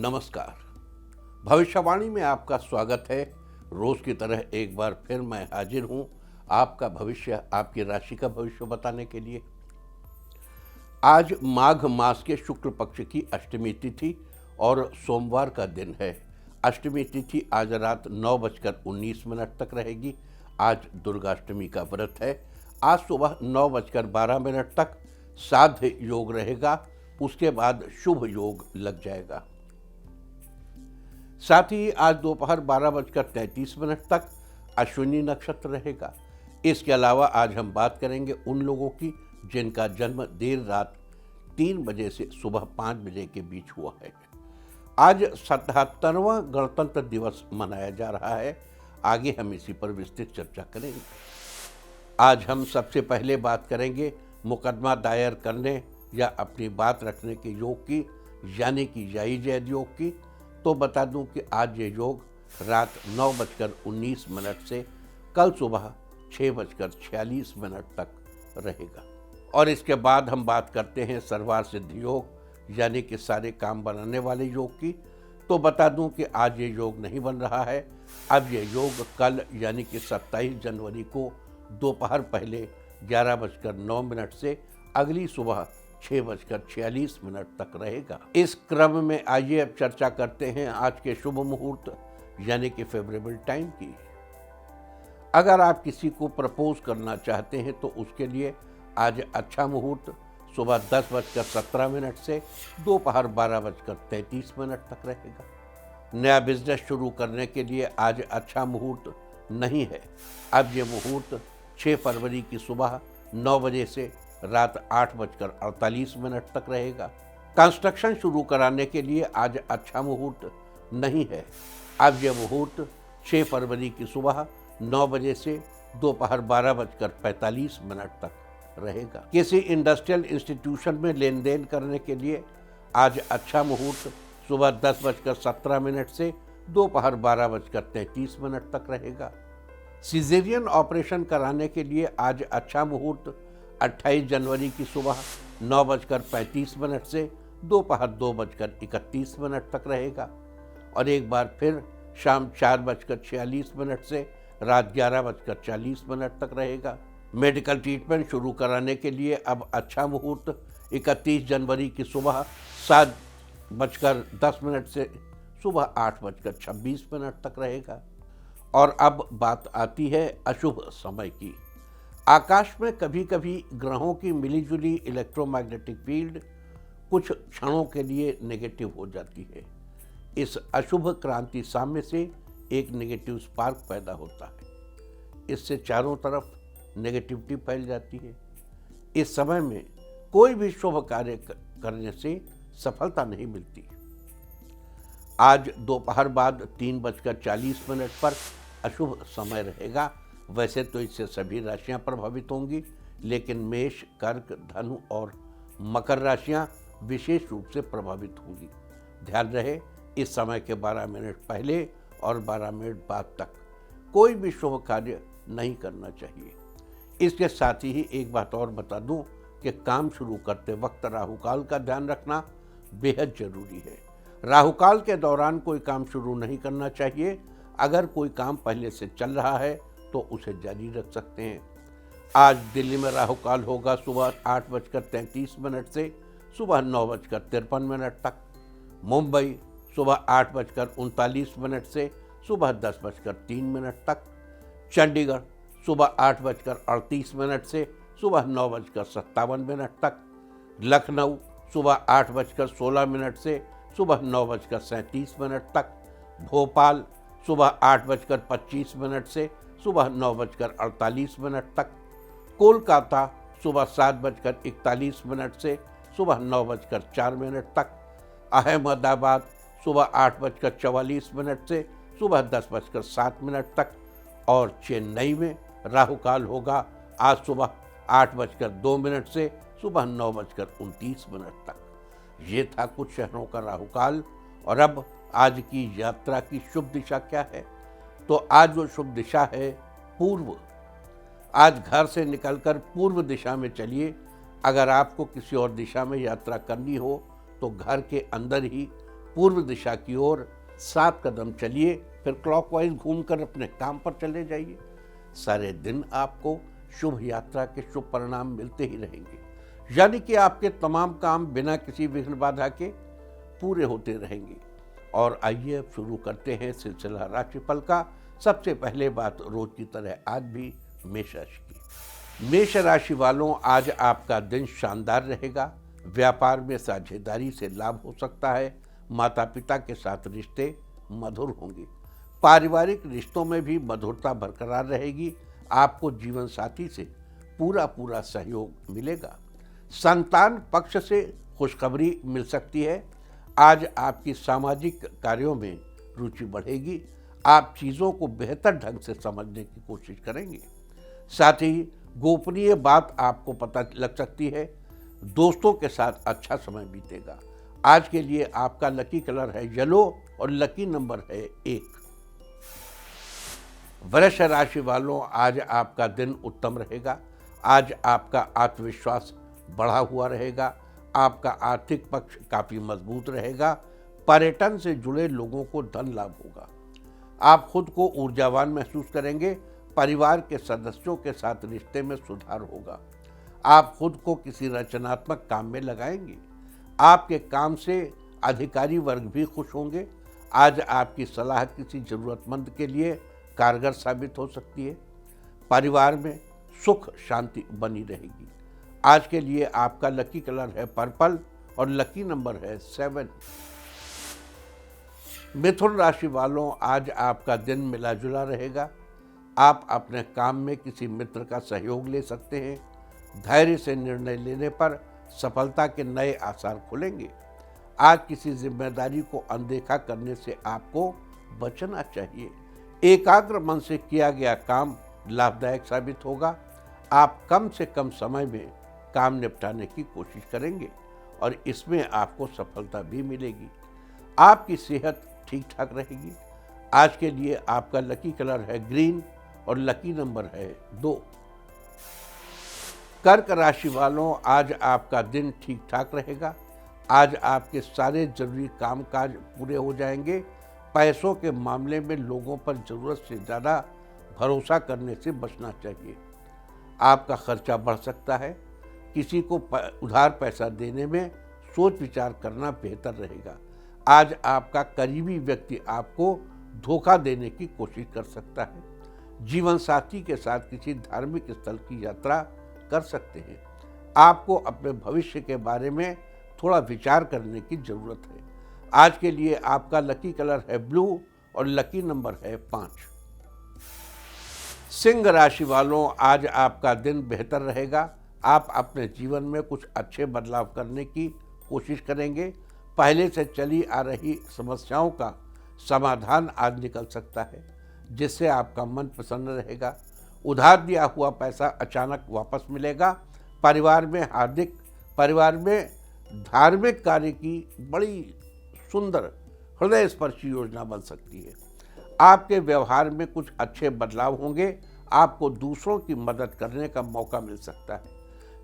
नमस्कार। भविष्यवाणी में आपका स्वागत है। रोज की तरह एक बार फिर मैं हाजिर हूं आपका भविष्य, आपकी राशि का भविष्य बताने के लिए। आज माघ मास के शुक्ल पक्ष की अष्टमी तिथि और सोमवार का दिन है। अष्टमी तिथि आज रात 9:19 तक रहेगी। आज दुर्गाष्टमी का व्रत है। आज सुबह 9:12 तक साध्य योग रहेगा, उसके बाद शुभ योग लग जाएगा। साथ ही आज दोपहर 12:33 तक अश्विनी नक्षत्र रहेगा। इसके अलावा आज हम बात करेंगे उन लोगों की जिनका जन्म देर रात 3 बजे से सुबह 5 बजे के बीच हुआ है। आज 77वां गणतंत्र दिवस मनाया जा रहा है। आगे हम इसी पर विस्तृत चर्चा करेंगे। आज हम सबसे पहले बात करेंगे मुकदमा दायर करने या अपनी बात रखने के योग की, यानी कि जायज योग की। तो बता दूं कि आज ये योग रात 9:19 से कल सुबह 6:46 तक रहेगा। और इसके बाद हम बात करते हैं सर्वार्थ सिद्धि योग, यानी कि सारे काम बनाने वाले योग की। तो बता दूं कि आज ये योग नहीं बन रहा है। अब ये योग कल यानी कि 27 जनवरी को दोपहर पहले 11:09 से अगली सुबह 6:46 तक रहेगा। इस क्रम में आइए अब चर्चा करते हैं आज के शुभ मुहूर्त यानी कि फेवरेबल टाइम की। अगर आप किसी को प्रपोज करना चाहते हैं तो उसके लिए आज अच्छा मुहूर्त सुबह 10:17 से दोपहर 12:33 तक रहेगा। नया बिजनेस शुरू करने के लिए आज अच्छा मुहूर्त नहीं है। अब ये मुहूर्त 6 फरवरी की सुबह 9 बजे से रात 8:48 तक रहेगा। कंस्ट्रक्शन शुरू कराने के लिए आज अच्छा मुहूर्त नहीं है। अब यह मुहूर्त 6 फरवरी की सुबह 9 बजे से दोपहर 12:45 तक रहेगा। किसी इंडस्ट्रियल इंस्टीट्यूशन में लेन देन करने के लिए आज अच्छा मुहूर्त सुबह 10:17 से दोपहर 12:33 तक रहेगा। सिजेरियन ऑपरेशन कराने के लिए आज अच्छा मुहूर्त 28 जनवरी की सुबह 9:35 से दोपहर 2:31 तक रहेगा। और एक बार फिर शाम 4:46 से रात 11:40 तक रहेगा। मेडिकल ट्रीटमेंट शुरू कराने के लिए अब अच्छा मुहूर्त 31 जनवरी की सुबह 7:10 से सुबह 8:26 तक रहेगा। और अब बात आती है अशुभ समय की। आकाश में कभी कभी ग्रहों की मिलीजुली इलेक्ट्रोमैग्नेटिक फील्ड कुछ क्षणों के लिए नेगेटिव हो जाती है। इस अशुभ क्रांति साम्य से एक नेगेटिव स्पार्क पैदा होता है। इससे चारों तरफ नेगेटिविटी फैल जाती है। इस समय में कोई भी शुभ कार्य करने से सफलता नहीं मिलती। आज दोपहर बाद 3:40 पर अशुभ समय रहेगा। वैसे तो इससे सभी राशियां प्रभावित होंगी, लेकिन मेष, कर्क, धनु और मकर राशियां विशेष रूप से प्रभावित होंगी। ध्यान रहे, इस समय के 12 मिनट पहले और 12 मिनट बाद तक कोई भी शुभ कार्य नहीं करना चाहिए। इसके साथ ही एक बात और बता दूं कि काम शुरू करते वक्त राहुकाल का ध्यान रखना बेहद जरूरी है। राहुकाल के दौरान कोई काम शुरू नहीं करना चाहिए। अगर कोई काम पहले से चल रहा है तो उसे जारी रख सकते हैं। आज दिल्ली में राहुकाल होगा सुबह 8:33 से सुबह 9:53 तक। मुंबई सुबह 8:39 से सुबह 10:03 तक। चंडीगढ़ सुबह 8:38 से सुबह 9:57 तक। लखनऊ सुबह 8:16 से सुबह 9:37 तक। भोपाल सुबह 8:25 से सुबह 9:48 तक। कोलकाता सुबह 7:41 से सुबह 9:04 तक। अहमदाबाद सुबह 8:44 से सुबह 10:07 तक। और चेन्नई में राहुकाल होगा आज सुबह 8:02 से सुबह 9:29 तक। ये था कुछ शहरों का राहुकाल। और अब आज की यात्रा की शुभ दिशा क्या है? तो आज जो शुभ दिशा है पूर्व। आज घर से निकलकर पूर्व दिशा में चलिए। अगर आपको किसी और दिशा में यात्रा करनी हो तो घर के अंदर ही पूर्व दिशा की ओर 7 कदम चलिए, फिर क्लॉकवाइज घूमकर अपने काम पर चले जाइए। सारे दिन आपको शुभ यात्रा के शुभ परिणाम मिलते ही रहेंगे, यानी कि आपके तमाम काम बिना किसी विघ्न बाधा के पूरे होते रहेंगे। और आइए अब शुरू करते हैं सिलसिला राशिफल का। सबसे पहले बात रोज की तरह आज भी मेष राशि की। मेष राशि वालों, आज आपका दिन शानदार रहेगा। व्यापार में साझेदारी से लाभ हो सकता है। माता पिता के साथ रिश्ते मधुर होंगे। पारिवारिक रिश्तों में भी मधुरता बरकरार रहेगी। आपको जीवन साथी से पूरा सहयोग मिलेगा। संतान पक्ष से खुशखबरी मिल सकती है। आज आपकी सामाजिक कार्यों में रुचि बढ़ेगी। आप चीज़ों को बेहतर ढंग से समझने की कोशिश करेंगे। साथ ही गोपनीय बात आपको पता लग सकती है। दोस्तों के साथ अच्छा समय बीतेगा। आज के लिए आपका लकी कलर है येलो और लकी नंबर है 1। वृष राशि वालों, आज आपका दिन उत्तम रहेगा। आज आपका आत्मविश्वास बढ़ा हुआ रहेगा। आपका आर्थिक पक्ष काफ़ी मजबूत रहेगा। पर्यटन से जुड़े लोगों को धन लाभ होगा। आप खुद को ऊर्जावान महसूस करेंगे। परिवार के सदस्यों के साथ रिश्ते में सुधार होगा। आप खुद को किसी रचनात्मक काम में लगाएंगे। आपके काम से अधिकारी वर्ग भी खुश होंगे। आज आपकी सलाह किसी जरूरतमंद के लिए कारगर साबित हो सकती है। परिवार में सुख शांति बनी रहेगी। आज के लिए आपका लकी कलर है पर्पल और लकी नंबर है 7। मिथुन राशि वालों, आज आपका दिन मिला जुला रहेगा। आप अपने काम में किसी मित्र का सहयोग ले सकते हैं। धैर्य से निर्णय लेने पर सफलता के नए आसार खुलेंगे। आज किसी जिम्मेदारी को अनदेखा करने से आपको बचना चाहिए। एकाग्र मन से किया गया काम लाभदायक साबित होगा। आप कम से कम समय में काम निपटाने की कोशिश करेंगे और इसमें आपको सफलता भी मिलेगी। आपकी सेहत ठीक ठाक रहेगी। आज के लिए आपका लकी कलर है ग्रीन और लकी नंबर है 2। कर्क राशि वालों, आज आपका दिन ठीक ठाक रहेगा। आज आपके सारे जरूरी कामकाज पूरे हो जाएंगे। पैसों के मामले में लोगों पर जरूरत से ज़्यादा भरोसा करने से बचना चाहिए। आपका खर्चा बढ़ सकता है। किसी को उधार पैसा देने में सोच विचार करना बेहतर रहेगा। आज आपका करीबी व्यक्ति आपको धोखा देने की कोशिश कर सकता है। जीवन साथी के साथ किसी धार्मिक स्थल की यात्रा कर सकते हैं। आपको अपने भविष्य के बारे में थोड़ा विचार करने की जरूरत है। आज के लिए आपका लकी कलर है ब्लू और लकी नंबर है 5। सिंह राशि वालों, आज आपका दिन बेहतर रहेगा। आप अपने जीवन में कुछ अच्छे बदलाव करने की कोशिश करेंगे। पहले से चली आ रही समस्याओं का समाधान आज निकल सकता है, जिससे आपका मन प्रसन्न रहेगा। उधार दिया हुआ पैसा अचानक वापस मिलेगा। परिवार में धार्मिक कार्य की बड़ी सुंदर हृदय स्पर्शी योजना बन सकती है। आपके व्यवहार में कुछ अच्छे बदलाव होंगे। आपको दूसरों की मदद करने का मौका मिल सकता है,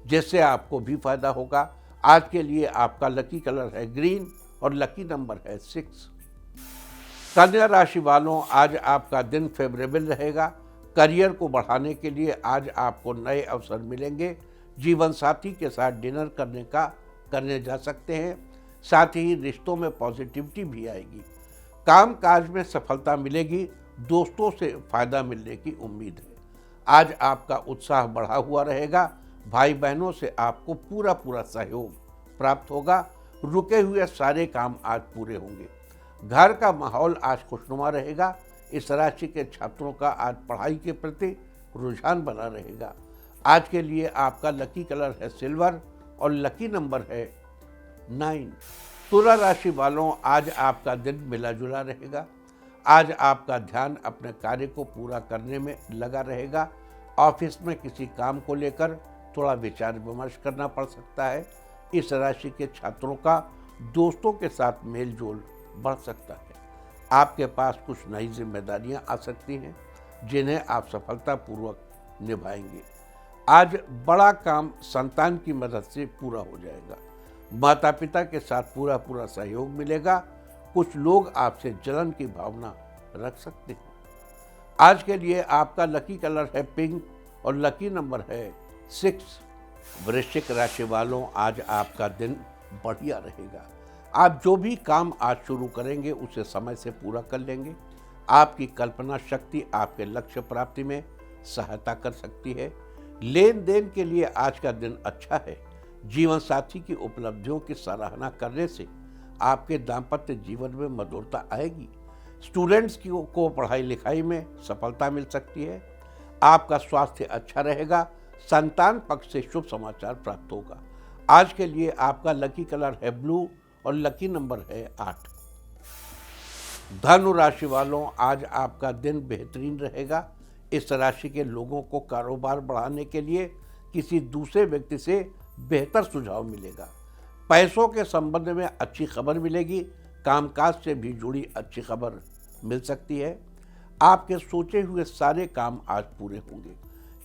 जिससे आपको भी फायदा होगा। आज के लिए आपका लकी कलर है ग्रीन और लकी नंबर है 6। कन्या राशि वालों, आज आपका दिन फेवरेबल रहेगा। करियर को बढ़ाने के लिए आज आपको नए अवसर मिलेंगे। जीवन साथी के साथ डिनर करने जा सकते हैं। साथ ही रिश्तों में पॉजिटिविटी भी आएगी। काम काज में सफलता मिलेगी। दोस्तों से फायदा मिलने की उम्मीद है। आज आपका उत्साह बढ़ा हुआ रहेगा। भाई बहनों से आपको पूरा सहयोग प्राप्त होगा। रुके हुए सारे काम आज पूरे होंगे। घर का माहौल आज खुशनुमा रहेगा। इस राशि के छात्रों का आज पढ़ाई के प्रति रुझान बना रहेगा। आज के लिए आपका लकी कलर है सिल्वर और लकी नंबर है 9। तुला राशि वालों, आज आपका दिन मिला जुला रहेगा। आज आपका ध्यान अपने कार्य को पूरा करने में लगा रहेगा। ऑफिस में किसी काम को लेकर थोड़ा विचार विमर्श करना पड़ सकता है। इस राशि के छात्रों का दोस्तों के साथ मेल जोल बढ़ सकता है। आपके पास कुछ नई जिम्मेदारियां आ सकती हैं, जिन्हें आप सफलतापूर्वक निभाएंगे। आज बड़ा काम संतान की मदद से पूरा हो जाएगा। माता पिता के साथ पूरा सहयोग मिलेगा। कुछ लोग आपसे जलन की भावना रख सकते हैं। आज के लिए आपका लकी कलर है पिंक और लकी नंबर है 6। वृश्चिक राशि वालों, आज आपका दिन बढ़िया रहेगा। आप जो भी काम आज शुरू करेंगे उसे समय से पूरा कर लेंगे। आपकी कल्पना शक्ति आपके लक्ष्य प्राप्ति में सहायता कर सकती है। लेन देन के लिए आज का दिन अच्छा है। जीवन साथी की उपलब्धियों की सराहना करने से आपके दाम्पत्य जीवन में मधुरता आएगी। स्टूडेंट्स को पढ़ाई लिखाई में सफलता मिल सकती है। आपका स्वास्थ्य अच्छा रहेगा। संतान पक्ष से शुभ समाचार प्राप्त होगा। आज के लिए आपका लकी कलर है ब्लू और लकी नंबर है 8। धनु राशि वालों, आज आपका दिन बेहतरीन रहेगा। इस राशि के लोगों को कारोबार बढ़ाने के लिए किसी दूसरे व्यक्ति से बेहतर सुझाव मिलेगा। पैसों के संबंध में अच्छी खबर मिलेगी। कामकाज से भी जुड़ी अच्छी खबर मिल सकती है। आपके सोचे हुए सारे काम आज पूरे होंगे।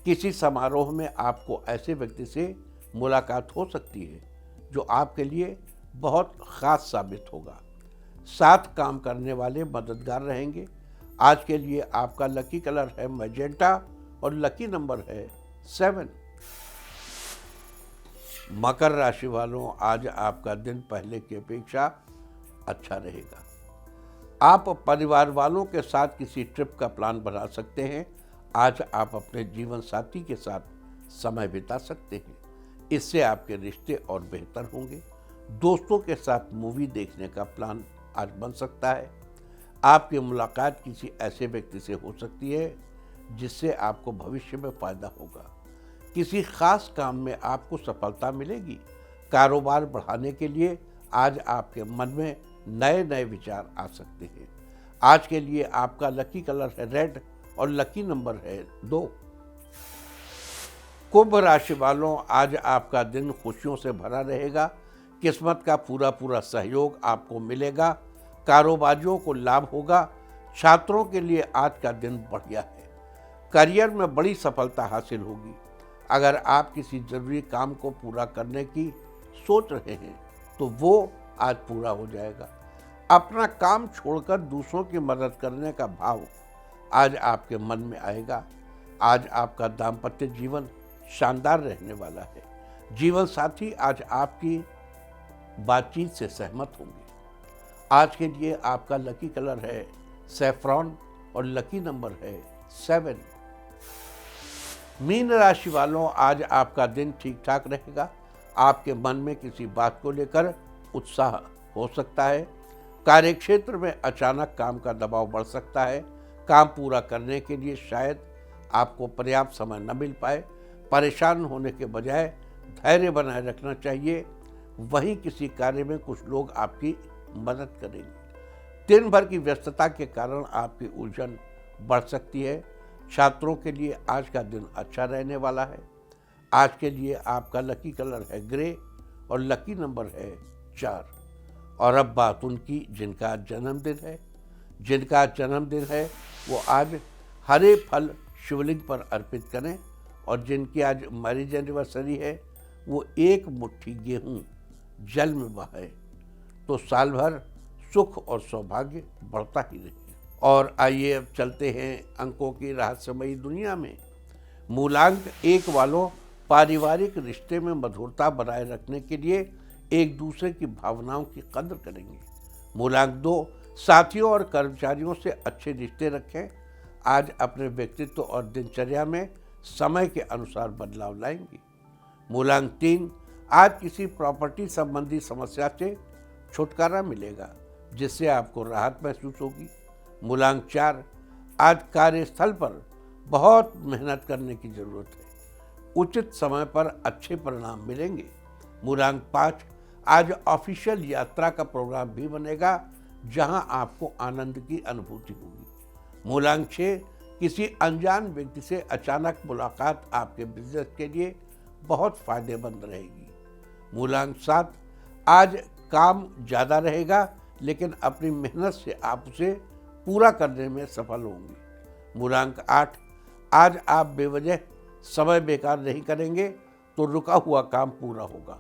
किसी समारोह में आपको ऐसे व्यक्ति से मुलाकात हो सकती है जो आपके लिए बहुत खास साबित होगा। साथ काम करने वाले मददगार रहेंगे। आज के लिए आपका लकी कलर है मैजेंटा और लकी नंबर है 7। मकर राशि वालों, आज आपका दिन पहले की अपेक्षा अच्छा रहेगा। आप परिवार वालों के साथ किसी ट्रिप का प्लान बना सकते हैं। आज आप अपने जीवन साथी के साथ समय बिता सकते हैं। इससे आपके रिश्ते और बेहतर होंगे। दोस्तों के साथ मूवी देखने का प्लान आज बन सकता है। आपकी मुलाकात किसी ऐसे व्यक्ति से हो सकती है जिससे आपको भविष्य में फायदा होगा। किसी खास काम में आपको सफलता मिलेगी। कारोबार बढ़ाने के लिए आज आपके मन में नए नए विचार आ सकते हैं। आज के लिए आपका लकी कलर है रेड और लकी नंबर है 2। कुंभ राशि वालों, आज आपका दिन खुशियों से भरा रहेगा। किस्मत का पूरा पूरा सहयोग आपको मिलेगा। कारोबारियों को लाभ होगा। छात्रों के लिए आज का दिन बढ़िया है। करियर में बड़ी सफलता हासिल होगी। अगर आप किसी जरूरी काम को पूरा करने की सोच रहे हैं तो वो आज पूरा हो जाएगा। अपना काम छोड़कर दूसरों की मदद करने का भाव आज आपके मन में आएगा। आज आपका दाम्पत्य जीवन शानदार रहने वाला है। जीवन साथी आज आपकी बातचीत से सहमत होंगे। आज के लिए आपका लकी कलर है सैफ्रॉन और लकी नंबर है 7। मीन राशि वालों, आज आपका दिन ठीक ठाक रहेगा। आपके मन में किसी बात को लेकर उत्साह हो सकता है। कार्यक्षेत्र में अचानक काम का दबाव बढ़ सकता है। काम पूरा करने के लिए शायद आपको पर्याप्त समय न मिल पाए। परेशान होने के बजाय धैर्य बनाए रखना चाहिए। वहीं किसी कार्य में कुछ लोग आपकी मदद करेंगे। दिन भर की व्यस्तता के कारण आपकी उलझन बढ़ सकती है। छात्रों के लिए आज का दिन अच्छा रहने वाला है। आज के लिए आपका लकी कलर है ग्रे और लकी नंबर है 4। और अब बात उनकी जिनका जन्मदिन है। जिनका जन्मदिन है वो आज हरे फल शिवलिंग पर अर्पित करें। और जिनकी आज मैरिज एनिवर्सरी है वो 1 मुट्ठी गेहूं जल में बहाए तो साल भर सुख और सौभाग्य बढ़ता ही रहे। और आइए अब चलते हैं अंकों की रहस्यमयी दुनिया में। मूलांक 1 वालों, पारिवारिक रिश्ते में मधुरता बनाए रखने के लिए एक दूसरे की भावनाओं की कद्र करेंगे। मूलांक 2, साथियों और कर्मचारियों से अच्छे रिश्ते रखें। आज अपने व्यक्तित्व और दिनचर्या में समय के अनुसार बदलाव लाएंगे। मूलांक 3, आज किसी प्रॉपर्टी संबंधी समस्या से छुटकारा मिलेगा जिससे आपको राहत महसूस होगी। मूलांक 4, आज कार्यस्थल पर बहुत मेहनत करने की जरूरत है। उचित समय पर अच्छे परिणाम मिलेंगे। मूलांक 5, आज ऑफिशियल यात्रा का प्रोग्राम भी बनेगा जहां आपको आनंद की अनुभूति होगी। मूलांक 6, किसी अनजान व्यक्ति से अचानक मुलाकात आपके बिजनेस के लिए बहुत फायदेमंद रहेगी। मूलांक 7, आज काम ज़्यादा रहेगा लेकिन अपनी मेहनत से आप उसे पूरा करने में सफल होंगे। मूलांक 8, आज आप बेवजह समय बेकार नहीं करेंगे तो रुका हुआ काम पूरा होगा।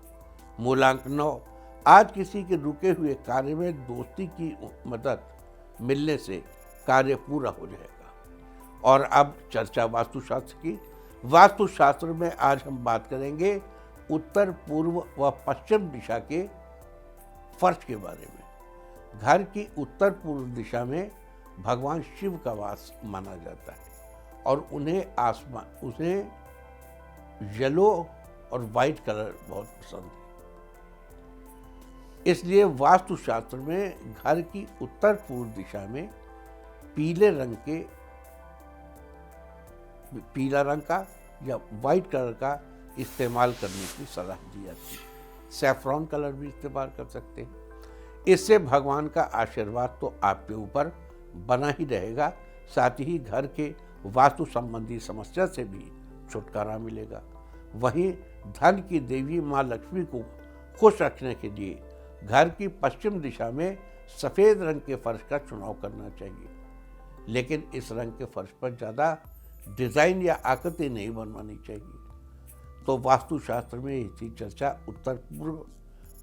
मूलांक 9, आज किसी के रुके हुए कार्य में दोस्ती की मदद मिलने से कार्य पूरा हो जाएगा। और अब चर्चा वास्तुशास्त्र की। वास्तुशास्त्र में आज हम बात करेंगे उत्तर पूर्व व पश्चिम दिशा के फर्श के बारे में। घर की उत्तर पूर्व दिशा में भगवान शिव का वास माना जाता है और उन्हें येलो और वाइट कलर बहुत पसंद है। इसलिए वास्तुशास्त्र में घर की उत्तर पूर्व दिशा में पीला रंग का या वाइट कलर का इस्तेमाल करने की सलाह दी जाती है। सैफ्रॉन कलर भी इस्तेमाल कर सकते हैं। इससे भगवान का आशीर्वाद तो आपके ऊपर बना ही रहेगा, साथ ही घर के वास्तु संबंधी समस्या से भी छुटकारा मिलेगा। वहीं धन की देवी माँ लक्ष्मी को खुश रखने के लिए घर की पश्चिम दिशा में सफ़ेद रंग के फर्श का चुनाव करना चाहिए, लेकिन इस रंग के फर्श पर ज़्यादा डिज़ाइन या आकृति नहीं बनवानी चाहिए। तो वास्तुशास्त्र में ये थी चर्चा उत्तर पूर्व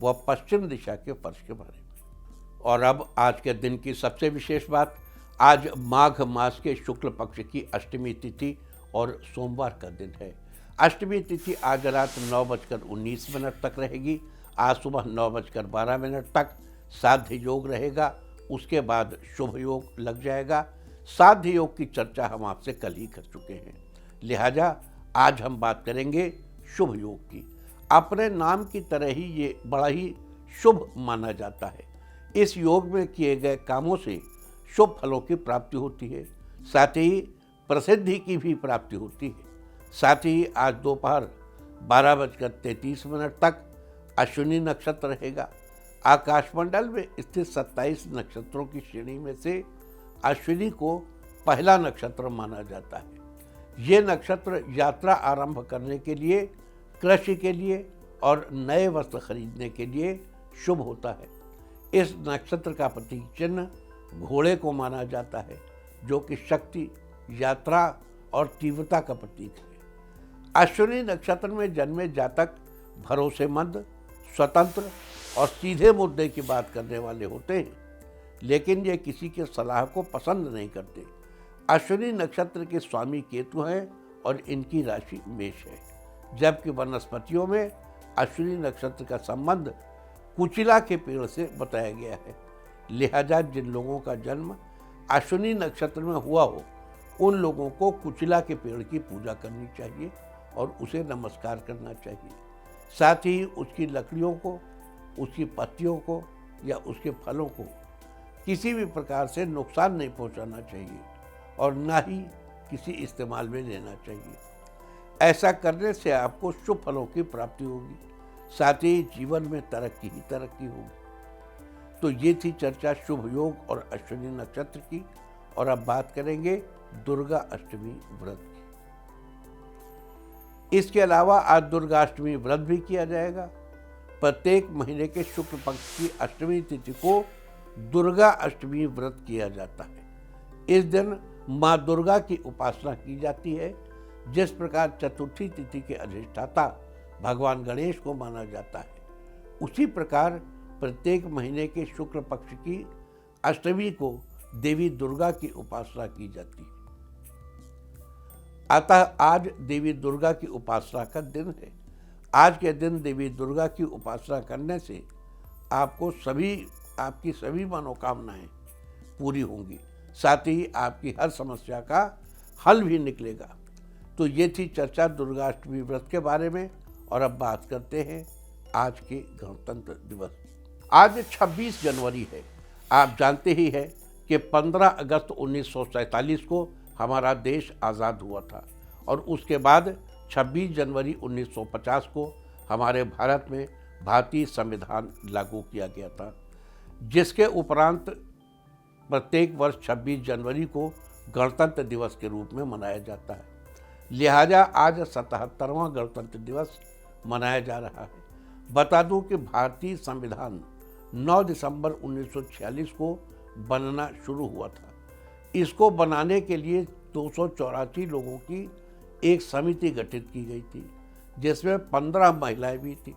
व पश्चिम दिशा के फर्श के बारे में। और अब आज के दिन की सबसे विशेष बात, आज माघ मास के शुक्ल पक्ष की अष्टमी तिथि और सोमवार का दिन है। अष्टमी तिथि आज रात 9:19 तक रहेगी। आज सुबह 9:12 तक साध्य योग रहेगा, उसके बाद शुभ योग लग जाएगा। साध्य योग की चर्चा हम आपसे कल ही कर चुके हैं, लिहाजा आज हम बात करेंगे शुभ योग की। अपने नाम की तरह ही ये बड़ा ही शुभ माना जाता है। इस योग में किए गए कामों से शुभ फलों की प्राप्ति होती है, साथ ही प्रसिद्धि की भी प्राप्ति होती है। साथ ही आज दोपहर 12:33 तक अश्विनी नक्षत्र रहेगा। आकाशमंडल में स्थित 27 नक्षत्रों की श्रेणी में से अश्विनी को पहला नक्षत्र माना जाता है। ये नक्षत्र यात्रा आरंभ करने के लिए, कृषि के लिए और नए वस्त्र खरीदने के लिए शुभ होता है। इस नक्षत्र का प्रतीक चिन्ह घोड़े को माना जाता है, जो कि शक्ति, यात्रा और तीव्रता का प्रतीक है। अश्विनी नक्षत्र में जन्मे जातक भरोसेमंद, स्वतंत्र और सीधे मुद्दे की बात करने वाले होते हैं, लेकिन ये किसी के सलाह को पसंद नहीं करते। अश्विनी नक्षत्र के स्वामी केतु हैं और इनकी राशि मेष है, जबकि वनस्पतियों में अश्विनी नक्षत्र का संबंध कुचिला के पेड़ से बताया गया है। लिहाजा जिन लोगों का जन्म अश्विनी नक्षत्र में हुआ हो, उन लोगों को कुचिला के पेड़ की पूजा करनी चाहिए और उसे नमस्कार करना चाहिए। साथ ही उसकी लकड़ियों को, उसकी पत्तियों को या उसके फलों को किसी भी प्रकार से नुकसान नहीं पहुंचाना चाहिए और ना ही किसी इस्तेमाल में लेना चाहिए। ऐसा करने से आपको शुभ फलों की प्राप्ति होगी, साथ ही जीवन में तरक्की ही तरक्की होगी। तो ये थी चर्चा शुभ योग और अश्विनी नक्षत्र की। और अब बात करेंगे दुर्गा अष्टमी व्रत की। इसके अलावा आज दुर्गा अष्टमी व्रत भी किया जाएगा। प्रत्येक महीने के शुक्ल पक्ष की अष्टमी तिथि को दुर्गा अष्टमी व्रत किया जाता है। इस दिन माँ दुर्गा की उपासना की जाती है। जिस प्रकार चतुर्थी तिथि के अधिष्ठाता भगवान गणेश को माना जाता है, उसी प्रकार प्रत्येक महीने के शुक्ल पक्ष की अष्टमी को देवी दुर्गा की उपासना की जाती है। अतः आज देवी दुर्गा की उपासना का दिन है। आज के दिन देवी दुर्गा की उपासना करने से आपकी सभी मनोकामनाएं पूरी होंगी, साथ ही आपकी हर समस्या का हल भी निकलेगा। तो ये थी चर्चा दुर्गाष्टमी व्रत के बारे में। और अब बात करते हैं आज के गणतंत्र दिवस। आज 26 जनवरी है। आप जानते ही हैं कि 15 अगस्त 1947 को हमारा देश आज़ाद हुआ था और उसके बाद 26 जनवरी 1950 को हमारे भारत में भारतीय संविधान लागू किया गया था, जिसके उपरांत प्रत्येक वर्ष 26 जनवरी को गणतंत्र दिवस के रूप में मनाया जाता है। लिहाजा आज 77वां गणतंत्र दिवस मनाया जा रहा है। बता दूं कि भारतीय संविधान 9 दिसंबर 1946 को बनना शुरू हुआ था। इसको बनाने के लिए 284 लोगों की एक समिति गठित की गई थी, जिसमें 15 महिलाएं भी थी।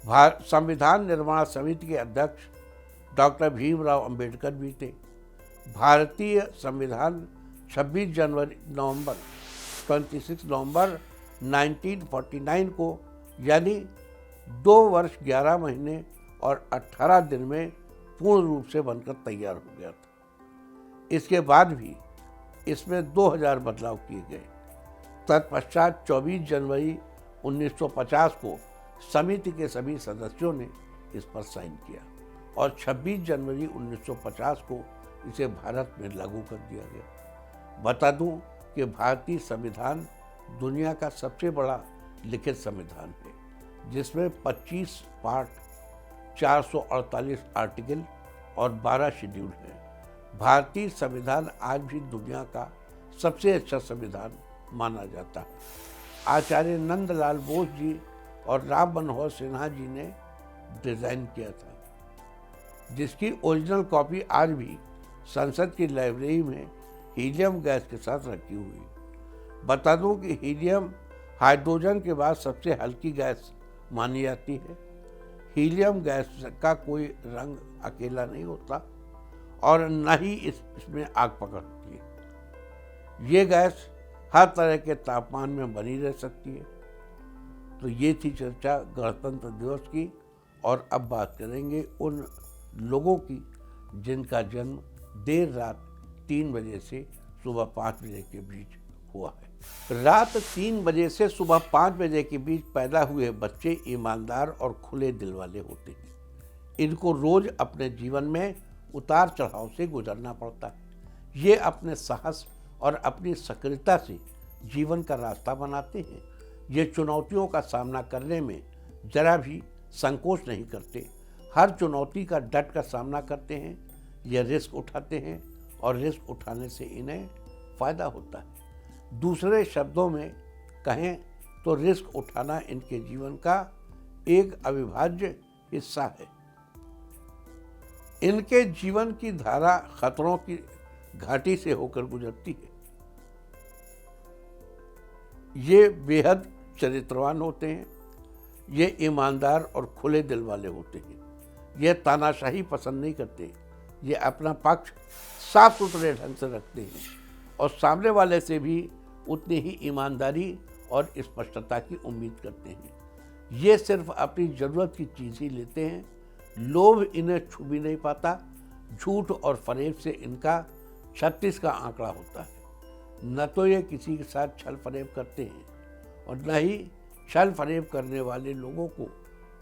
संविधान निर्माण समिति के अध्यक्ष डॉक्टर भीमराव अंबेडकर भी थे। भारतीय संविधान 26 नवंबर 1949 को, यानी 2 वर्ष 11 महीने और 18 दिन में पूर्ण रूप से बनकर तैयार हो गया था। इसके बाद भी इसमें 2000 बदलाव किए गए। तत्पश्चात 24 जनवरी 1950 को समिति के सभी सदस्यों ने इस पर साइन किया और 26 जनवरी 1950 को इसे भारत में लागू कर दिया गया। बता दूं कि भारतीय संविधान दुनिया का सबसे बड़ा लिखित संविधान है, जिसमें 25 पार्ट, 448 आर्टिकल और 12 शेड्यूल हैं। भारतीय संविधान आज भी दुनिया का सबसे अच्छा संविधान माना जाता है। आचार्य नंदलाल बोस जी और राम मनोहर सिन्हा जी ने डिज़ाइन किया था, जिसकी ओरिजिनल कॉपी आज भी संसद की लाइब्रेरी में हीलियम गैस के साथ रखी हुई है। बता दूं कि हीलियम हाइड्रोजन के बाद सबसे हल्की गैस मानी जाती है। हीलियम गैस का कोई रंग अकेला नहीं होता और न ही इसमें आग पकड़ती है। ये गैस हर तरह के तापमान में बनी रह सकती है। तो ये थी चर्चा गणतंत्र दिवस की, और अब बात करेंगे उन लोगों की जिनका जन्म देर रात 3 बजे से सुबह 5 बजे के बीच हुआ है। रात 3 बजे से सुबह 5 बजे के बीच पैदा हुए बच्चे ईमानदार और खुले दिल वाले होते हैं। इनको रोज अपने जीवन में उतार चढ़ाव से गुजरना पड़ता है। ये अपने साहस और अपनी सक्रियता से जीवन का रास्ता बनाते हैं। ये चुनौतियों का सामना करने में जरा भी संकोच नहीं करते। हर चुनौती का डट कर सामना करते हैं। ये रिस्क उठाते हैं और रिस्क उठाने से इन्हें फ़ायदा होता है। दूसरे शब्दों में कहें तो रिस्क उठाना इनके जीवन का एक अविभाज्य हिस्सा है। इनके जीवन की धारा खतरों की घाटी से होकर गुजरती है। ये बेहद चरित्रवान होते हैं। ये ईमानदार और खुले दिल वाले होते हैं। ये तानाशाही पसंद नहीं करते। ये अपना पक्ष साफ सुथरे ढंग से रखते हैं और सामने वाले से भी उतनी ही ईमानदारी और स्पष्टता की उम्मीद करते हैं। ये सिर्फ अपनी ज़रूरत की चीज़ ही लेते हैं। लोभ इन्हें छू भी नहीं पाता। झूठ और फरेब से इनका 36 का आंकड़ा होता है। न तो ये किसी के साथ छल फरेब करते हैं और न ही छल फरेब करने वाले लोगों को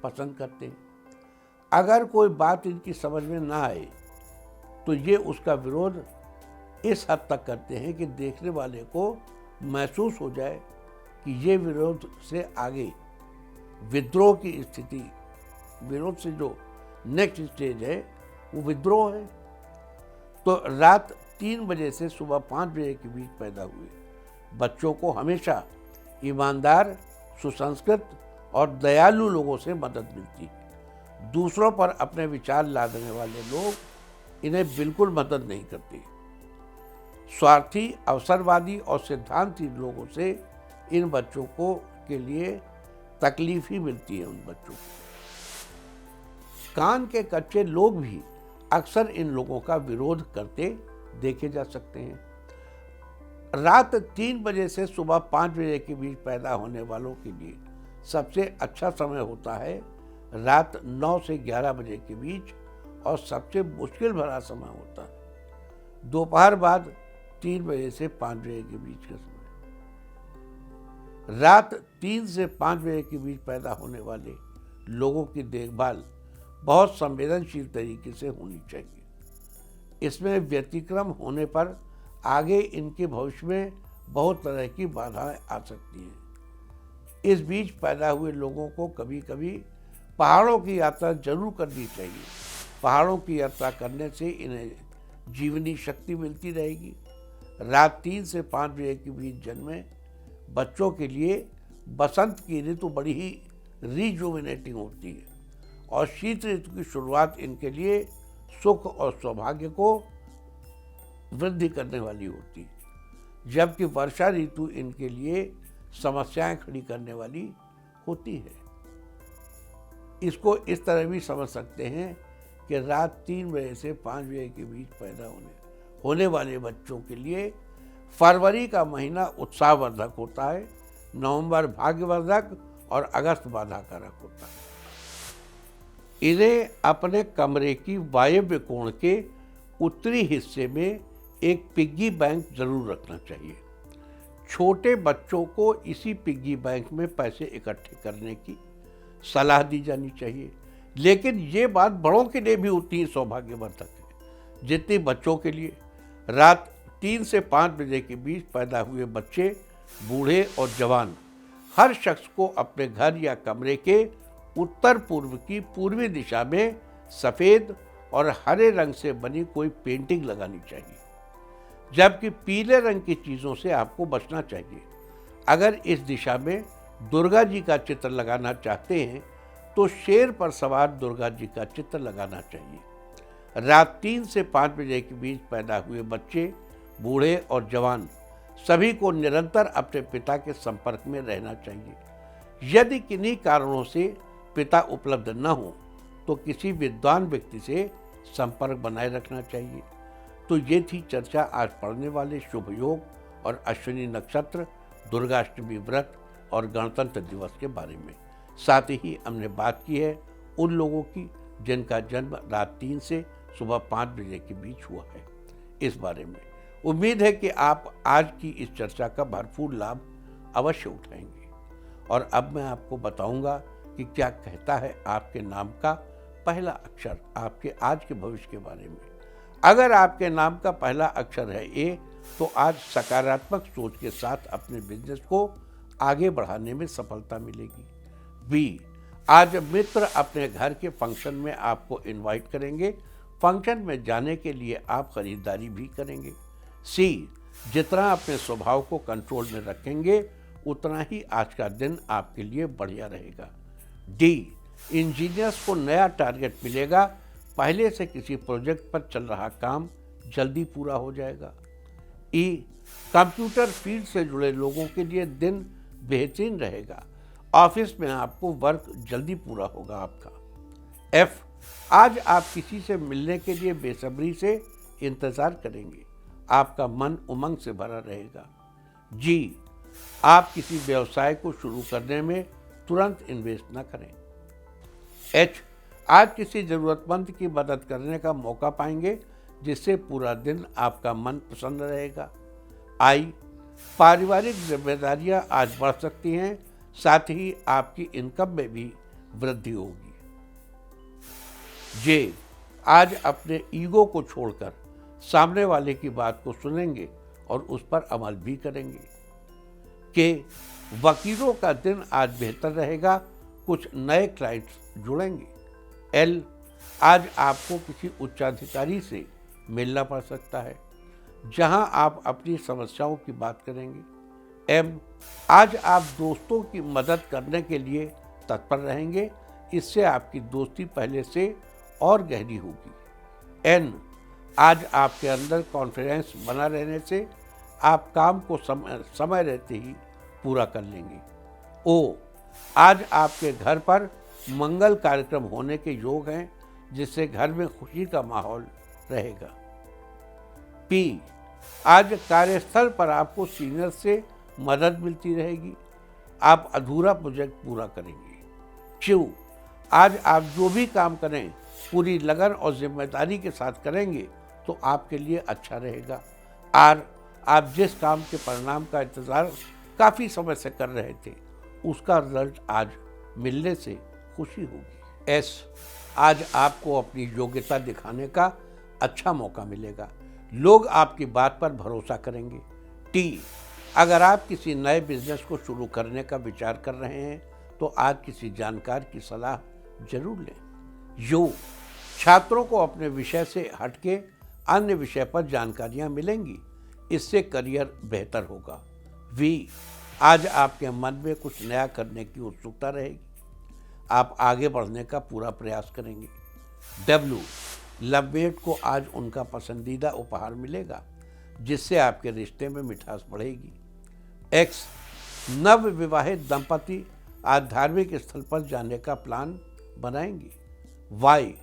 पसंद करते हैं। अगर कोई बात इनकी समझ में ना आए तो ये उसका विरोध इस हद तक करते हैं कि देखने वाले को महसूस हो जाए कि ये विरोध से आगे विद्रोह की स्थिति, विरोध से जो नेक्स्ट स्टेज है वो विद्रोह है। तो रात 3 बजे से सुबह 5 बजे के बीच पैदा हुए बच्चों को हमेशा ईमानदार, सुसंस्कृत और दयालु लोगों से मदद मिलती है। दूसरों पर अपने विचार लादने वाले लोग इन्हें बिल्कुल मदद नहीं करते। स्वार्थी, अवसरवादी और सिद्धांती लोगों से इन बच्चों को के लिए तकलीफ ही मिलती है। उन बच्चों को कान के कच्चे लोग भी अक्सर इन लोगों का विरोध करते देखे जा सकते हैं। रात 3 बजे से सुबह 5 बजे के बीच पैदा होने वालों के लिए सबसे अच्छा समय होता है रात 9 से 11 बजे के बीच, और सबसे मुश्किल भरा समय होता है दोपहर बाद 3 बजे से 5 बजे के बीच का समय। रात 3 से 5 बजे के बीच पैदा होने वाले लोगों की देखभाल बहुत संवेदनशील तरीके से होनी चाहिए। इसमें व्यतिक्रम होने पर आगे इनके भविष्य में बहुत तरह की बाधाएं आ सकती हैं। इस बीच पैदा हुए लोगों को कभी कभी पहाड़ों की यात्रा जरूर करनी चाहिए। पहाड़ों की यात्रा करने से इन्हें जीवनी शक्ति मिलती रहेगी। रात 3 से 5 बजे के बीच जन्मे बच्चों के लिए बसंत की ऋतु बड़ी ही रिजुविनेटिंग होती है और शीत ऋतु की शुरुआत इनके लिए सुख और सौभाग्य को वृद्धि करने वाली होती है, जबकि वर्षा ऋतु इनके लिए समस्याएं खड़ी करने वाली होती है। इसको इस तरह भी समझ सकते हैं कि रात 3 बजे से 5 बजे के बीच पैदा होने वाले बच्चों के लिए फरवरी का महीना उत्साहवर्धक होता है, नवंबर भाग्यवर्धक और अगस्त बाधाकारक होता है। इन्हें अपने कमरे की वायव्य कोण के उत्तरी हिस्से में एक पिग्गी बैंक जरूर रखना चाहिए। छोटे बच्चों को इसी पिग्गी बैंक में पैसे इकट्ठे करने की सलाह दी जानी चाहिए, लेकिन ये बात बड़ों के लिए भी उतनी सौभाग्यवर्धक है जितनी बच्चों के लिए। रात 3 से 5 बजे के बीच पैदा हुए बच्चे, बूढ़े और जवान, हर शख्स को अपने घर या कमरे के उत्तर पूर्व की पूर्वी दिशा में सफ़ेद और हरे रंग से बनी कोई पेंटिंग लगानी चाहिए, जबकि पीले रंग की चीज़ों से आपको बचना चाहिए। अगर इस दिशा में दुर्गा जी का चित्र लगाना चाहते हैं तो शेर पर सवार दुर्गा जी का चित्र लगाना चाहिए। रात 3 से 5 बजे के बीच पैदा हुए बच्चे, बूढ़े और जवान सभी को निरंतर अपने पिता के संपर्क में रहना चाहिए। यदि किन्हीं कारणों से पिता उपलब्ध न हो तो किसी विद्वान व्यक्ति से संपर्क बनाए रखना चाहिए। तो ये थी चर्चा आज पढ़ने वाले शुभ योग और अश्विनी नक्षत्र, दुर्गाष्टमी व्रत और गणतंत्र दिवस के बारे में। साथ ही हमने बात की है उन लोगों की जिनका जन्म रात 3 से सुबह 5 बजे के बीच हुआ है, इस बारे में। उम्मीद है कि आप आज की इस चर्चा का भरपूर लाभ अवश्य उठाएंगे। और अब मैं आपको बताऊंगा कि क्या कहता है आपके नाम का पहला अक्षर आपके आज के भविष्य के बारे में। अगर आपके नाम का पहला अक्षर है ए, तो आज सकारात्मक सोच के साथ अपने बिजनेस को आगे बढ़ाने में सफलता मिलेगी। बी, आज मित्र अपने घर के फंक्शन में आपको इनवाइट करेंगे, फंक्शन में जाने के लिए आप खरीदारी भी करेंगे। सी, जितना अपने स्वभाव को कंट्रोल में रखेंगे उतना ही आज का दिन आपके लिए बढ़िया रहेगा। डी, इंजीनियर्स को नया टारगेट मिलेगा, पहले से किसी प्रोजेक्ट पर चल रहा काम जल्दी पूरा हो जाएगा। ई, कंप्यूटर फील्ड से जुड़े लोगों के लिए दिन बेहतरीन रहेगा, ऑफिस में आपको वर्क जल्दी पूरा होगा आपका। एफ, आज आप किसी से मिलने के लिए बेसब्री से इंतज़ार करेंगे, आपका मन उमंग से भरा रहेगा। जी, आप किसी व्यवसाय को शुरू करने में तुरंत इन्वेस्ट न करें। एच, आज किसी ज़रूरतमंद की मदद करने का मौका पाएंगे जिससे पूरा दिन आपका मन प्रसन्न रहेगा। आई, पारिवारिक जिम्मेदारियां आज बढ़ सकती हैं, साथ ही आपकी इनकम में भी वृद्धि होगी। जे, आज अपने ईगो को छोड़कर सामने वाले की बात को सुनेंगे और उस पर अमल भी करेंगे। के, वकीलों का दिन आज बेहतर रहेगा, कुछ नए क्लाइंट्स जुड़ेंगे। एल, आज आपको किसी उच्चाधिकारी से मिलना पड़ सकता है जहां आप अपनी समस्याओं की बात करेंगे। एम, आज आप दोस्तों की मदद करने के लिए तत्पर रहेंगे, इससे आपकी दोस्ती पहले से और गहरी होगी। एन, आज आपके अंदर कॉन्फिडेंस बना रहने से आप काम को समय रहते ही पूरा कर लेंगे। ओ, आज आपके घर पर मंगल कार्यक्रम होने के योग हैं, जिससे घर में खुशी का माहौल रहेगा। पी, आज कार्यस्थल पर आपको सीनियर से मदद मिलती रहेगी, आप अधूरा प्रोजेक्ट पूरा करेंगे। क्यू, आज आप जो भी काम करें पूरी लगन और जिम्मेदारी के साथ करेंगे तो आपके लिए अच्छा रहेगा। आर, आप जिस काम के परिणाम का इंतज़ार काफ़ी समय से कर रहे थे उसका रिजल्ट आज मिलने से खुशी होगी। एस, आज आपको अपनी योग्यता दिखाने का अच्छा मौका मिलेगा, लोग आपकी बात पर भरोसा करेंगे। टी, अगर आप किसी नए बिजनेस को शुरू करने का विचार कर रहे हैं तो आज किसी जानकार की सलाह जरूर लें। यू, छात्रों को अपने विषय से हटके अन्य विषय पर जानकारियां मिलेंगी, इससे करियर बेहतर होगा। वी, आज आपके मन में कुछ नया करने की उत्सुकता रहेगी, आप आगे बढ़ने का पूरा प्रयास करेंगे। डब्ल्यू, लवमेट को आज उनका पसंदीदा उपहार मिलेगा, जिससे आपके रिश्ते में मिठास बढ़ेगी। एक्स, नव विवाहित दंपति आज धार्मिक स्थल पर जाने का प्लान बनाएंगे। वाई,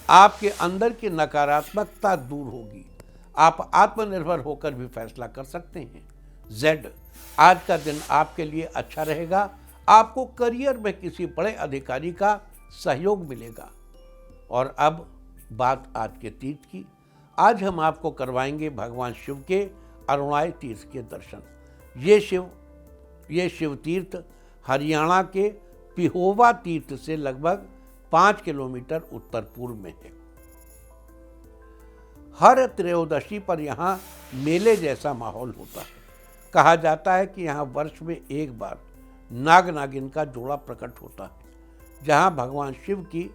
आपके अंदर की नकारात्मकता दूर होगी, आप आत्मनिर्भर होकर भी फैसला कर सकते हैं। जेड, आज का दिन आपके लिए अच्छा रहेगा, आपको करियर में किसी बड़े अधिकारी का सहयोग मिलेगा। और अब बात आज के तीर्थ की। आज हम आपको करवाएंगे भगवान शिव के अरुणाई तीर्थ के दर्शन। ये शिव तीर्थ हरियाणा के पिहोवा तीर्थ से लगभग 5 किलोमीटर उत्तर पूर्व में है। हर त्रयोदशी पर यहाँ मेले जैसा माहौल होता है। कहा जाता है कि यहाँ वर्ष में एक बार नाग नागिन का जोड़ा प्रकट होता है, जहाँ भगवान शिव की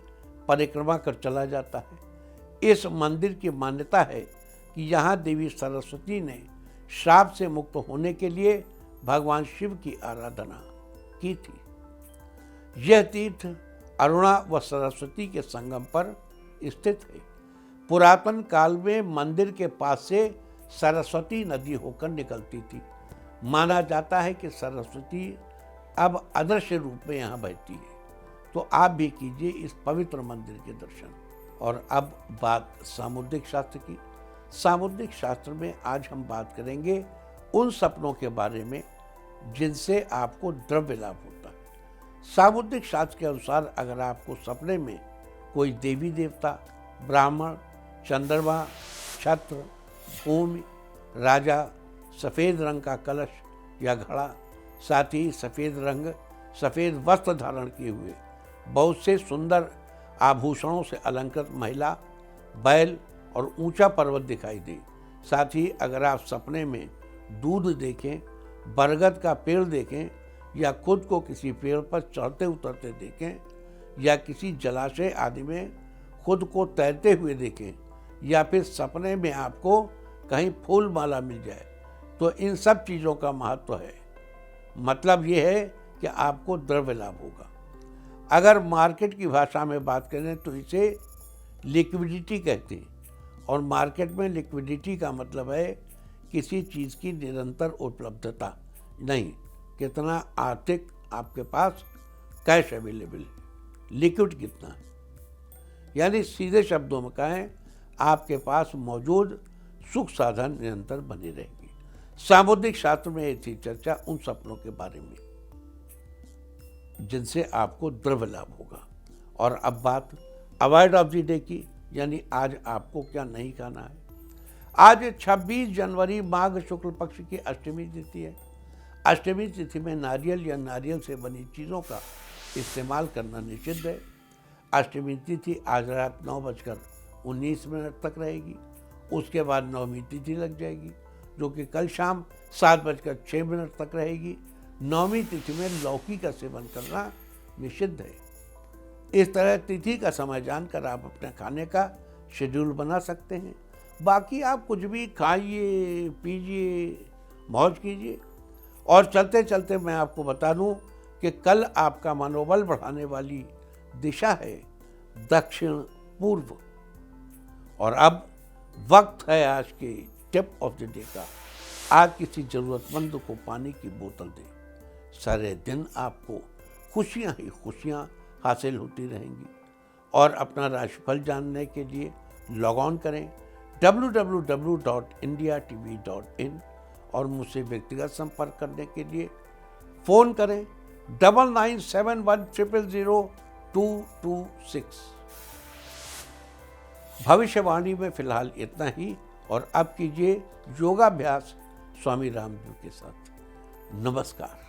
परिक्रमा कर चला जाता है। इस मंदिर की मान्यता है कि यहाँ देवी सरस्वती ने श्राप से मुक्त होने के लिए भगवान शिव की आराधना की थी। यह तीर्थ अरुणा व सरस्वती के संगम पर स्थित है। पुरातन काल में मंदिर के पास से सरस्वती नदी होकर निकलती थी। माना जाता है कि सरस्वती अब अदृश्य रूप में यहाँ बहती है। तो आप भी कीजिए इस पवित्र मंदिर के दर्शन। और अब बात सामुद्रिक शास्त्र की। सामुद्रिक शास्त्र में आज हम बात करेंगे उन सपनों के बारे में जिनसे आपको द्रव्य लाभ होता है। सामुद्रिक शास्त्र के अनुसार अगर आपको सपने में कोई देवी देवता, ब्राह्मण, चंद्रमा, छत्र, भूमि, राजा, सफ़ेद रंग का कलश या घड़ा, साथ ही सफ़ेद वस्त्र धारण किए हुए बहुत से सुंदर आभूषणों से अलंकृत महिला, बैल और ऊंचा पर्वत दिखाई दे, साथ ही अगर आप सपने में दूध देखें, बरगद का पेड़ देखें या खुद को किसी पेड़ पर चढ़ते उतरते देखें या किसी जलाशय आदि में खुद को तैरते हुए देखें या फिर सपने में आपको कहीं फूल माला मिल जाए, तो इन सब चीज़ों का महत्व है। मतलब ये है कि आपको द्रव्य लाभ होगा। अगर मार्केट की भाषा में बात करें तो इसे लिक्विडिटी कहते हैं। और मार्केट में लिक्विडिटी का मतलब है किसी चीज़ की निरंतर उपलब्धता, नहीं कितना आर्थिक आपके पास कैश अवेलेबल है, लिक्विड कितना है। यानी सीधे शब्दों में कहें, आपके पास मौजूद सुख साधन निरंतर बनी रहेगी। सामुद्रिक शास्त्र में ये थी चर्चा उन सपनों के बारे में जिनसे आपको द्रव्य लाभ होगा। और अब बात अवॉइड ऑफ द डे की, यानी आज आपको क्या नहीं खाना है। आज 26 जनवरी माघ शुक्ल पक्ष की अष्टमी तिथि है। अष्टमी तिथि में नारियल या नारियल से बनी चीज़ों का इस्तेमाल करना निषिद्ध है। अष्टमी तिथि आज रात 9:19 तक रहेगी। उसके बाद नवमी तिथि लग जाएगी, जो कि कल शाम 7:06 तक रहेगी। नवमी तिथि में लौकी का सेवन करना निषिद्ध है। इस तरह तिथि का समय जानकर आप अपने खाने का शेड्यूल बना सकते हैं। बाकी आप कुछ भी खाइए, पीजिए, मौज कीजिए। और चलते चलते मैं आपको बता दूं कि कल आपका मनोबल बढ़ाने वाली दिशा है दक्षिण पूर्व। और अब वक्त है आज के टिप ऑफ द डे का। आज किसी ज़रूरतमंद को पानी की बोतल दें। सारे दिन आपको खुशियां ही खुशियां हासिल होती रहेंगी। और अपना राशिफल जानने के लिए लॉग ऑन करें www.indiatv.in और मुझसे व्यक्तिगत संपर्क करने के लिए फ़ोन करें 9971000226। भविष्यवाणी में फिलहाल इतना ही। और अब कीजिए योगाभ्यास स्वामी रामदेव के साथ। नमस्कार।